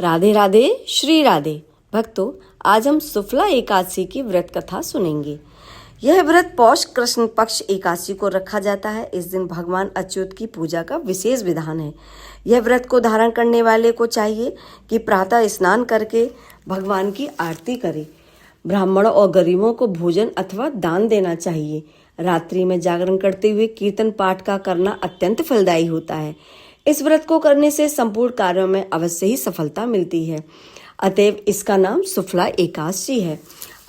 राधे राधे श्री राधे। भक्तों, आज हम शुक्ला एकादशी की व्रत कथा सुनेंगे। यह व्रत पौष कृष्ण पक्ष एकादशी को रखा जाता है। इस दिन भगवान अच्युत की पूजा का विशेष विधान है। यह व्रत को धारण करने वाले को चाहिए कि प्रातः स्नान करके भगवान की आरती करे। ब्राह्मणों और गरीबों को भोजन अथवा दान देना चाहिए। रात्रि में जागरण करते हुए कीर्तन पाठ का करना अत्यंत फलदायी होता है। इस व्रत को करने से संपूर्ण कार्यों में अवश्य ही सफलता मिलती है। अतएव इसका नाम शुक्ला एकादशी है।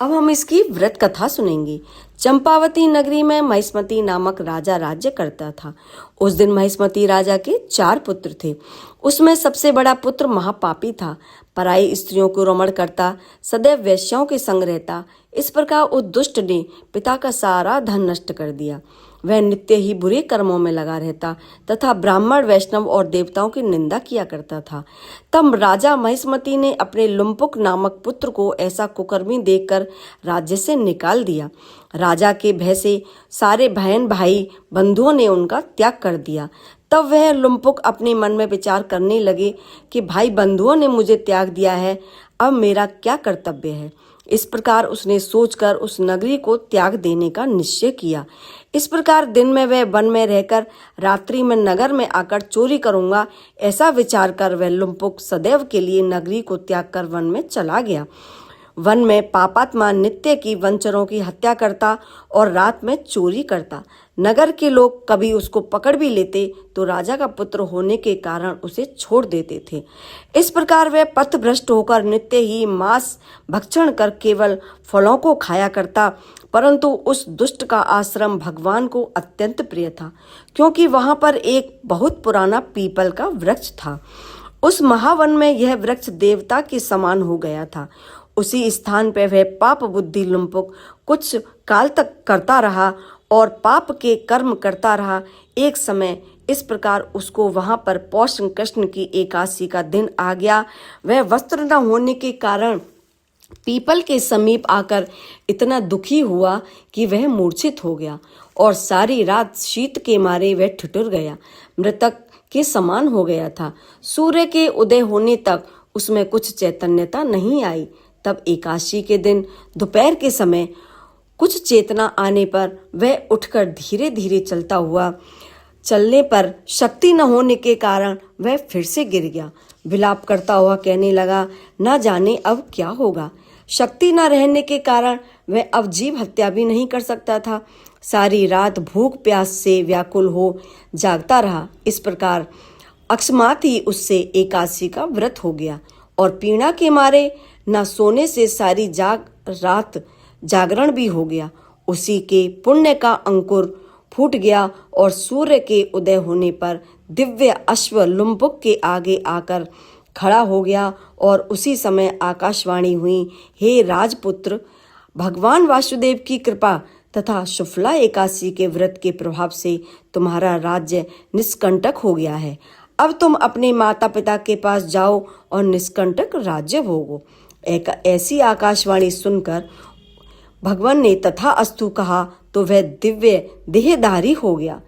अब हम इसकी व्रत कथा सुनेंगे। चंपावती नगरी में महिष्मति नामक राजा राज्य करता था। उस दिन महिष्मति राजा के 4 पुत्र थे। उसमें सबसे बड़ा पुत्र महापापी था। पराई स्त्रियों को रमण करता, सदैव वेश्याओं के संग रहता। इस प्रकार उस दुष्ट ने पिता का सारा धन नष्ट कर दिया। वह नित्य ही बुरे कर्मों में लगा रहता तथा ब्राह्मण, वैष्णव और देवताओं की निंदा किया करता था। तब राजा महिष्मति ने अपने लुम्पुक नामक पुत्र को ऐसा कुकर्मी देखकर राज्य से निकाल दिया। राजा के भय से सारे बहन भाई बंधुओं ने उनका त्याग कर दिया। तब वह लुम्पुक अपने मन में विचार करने लगे कि भाई बंधुओं ने मुझे त्याग दिया है, अब मेरा क्या कर्तव्य है। इस प्रकार उसने सोचकर उस नगरी को त्याग देने का निश्चय किया। इस प्रकार दिन में वह वन में रहकर रात्रि में नगर में आकर चोरी करूंगा, ऐसा विचार कर वह लुम्पुक सदैव के लिए नगरी को त्याग कर वन में चला गया। वन में पापात्मा नित्य की वंचरों की हत्या करता और रात में चोरी करता। नगर के लोग कभी उसको पकड़ भी लेते तो राजा का पुत्र होने के कारण उसे छोड़ देते थे। इस प्रकार वह पथभ्रष्ट होकर नित्य ही मांस भक्षण कर केवल फलों को खाया करता। परंतु उस दुष्ट का आश्रम भगवान को अत्यंत प्रिय था, क्योंकि वहां पर एक बहुत पुराना पीपल का वृक्ष था। उस महावन में यह वृक्ष देवता के समान हो गया था। उसी स्थान पर वह पाप बुद्धि लुम्पुक कुछ काल तक करता रहा और पाप के कर्म करता रहा। एक समय इस प्रकार उसको वहां पर पौष कृष्ण की एकादशी का दिन आ गया। वह वस्त्र न होने के कारण पीपल के समीप आकर इतना दुखी हुआ कि वह मूर्छित हो गया और सारी रात शीत के मारे वह ठिठुर गया, मृतक के समान हो गया था। सूर्य के उदय होने तक उसमें कुछ चैतन्यता नहीं आई। तब एकादशी के दिन दोपहर के समय कुछ चेतना आने पर वह उठकर धीरे धीरे चलता हुआ, चलने पर शक्ति न होने के कारण वह फिर से गिर गया। विलाप करता हुआ कहने लगा, न जाने अब क्या होगा। शक्ति न रहने के कारण वह अब जीव हत्या भी नहीं कर सकता था। सारी रात भूख प्यास से व्याकुल हो जागता रहा। इस प्रकार अकस्मात ही उससे एकादशी का व्रत हो गया और पीड़ा के मारे न सोने से सारी रात जागरण भी हो गया। उसी के पुण्य का अंकुर फूट गया और सूर्य के उदय होने पर दिव्य अश्व लुम्पुक के आगे आकर खड़ा हो गया और उसी समय आकाशवाणी हुई, हे राजपुत्र, भगवान वासुदेव की कृपा तथा शुक्ला एकादशी के व्रत के प्रभाव से तुम्हारा राज्य निष्कंटक हो गया है। अब तुम अपने माता पिता के पास जाओ और निष्कंटक राज्य भोगो। एक ऐसी आकाशवाणी सुनकर भगवान ने तथास्तु कहा तो वह दिव्य देहधारी हो गया।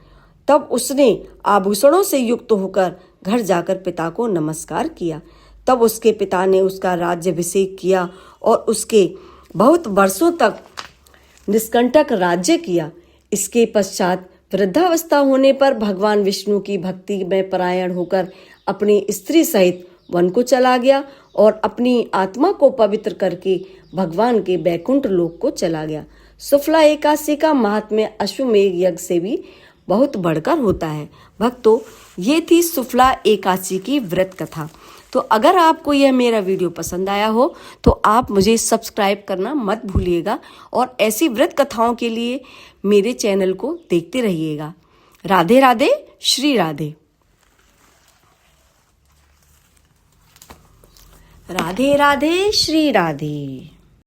तब उसने आभूषणों से युक्त होकर घर जाकर पिता को नमस्कार किया। तब उसके पिता ने उसका राज्याभिषेक किया और उसके बहुत वर्षों तक निष्कंटक राज्य किया। इसके पश्चात वृद्धावस्था होने पर भगवान विष्णु की भक्ति में परायण होकर अपनी स्त्री सहित वन को चला गया और अपनी आत्मा को पवित्र करके भगवान के बैकुंठ लोक को चला गया। शुक्ला एकादशी का महात्म्य अश्वमेध यज्ञ से भी बहुत बढ़कर होता है। भक्तों, ये थी शुक्ला एकादशी की व्रत कथा। तो अगर आपको यह मेरा वीडियो पसंद आया हो तो आप मुझे सब्सक्राइब करना मत भूलिएगा और ऐसी व्रत कथाओं के लिए मेरे चैनल को देखते रहिएगा। राधे राधे श्री राधे। राधे राधे श्री राधे।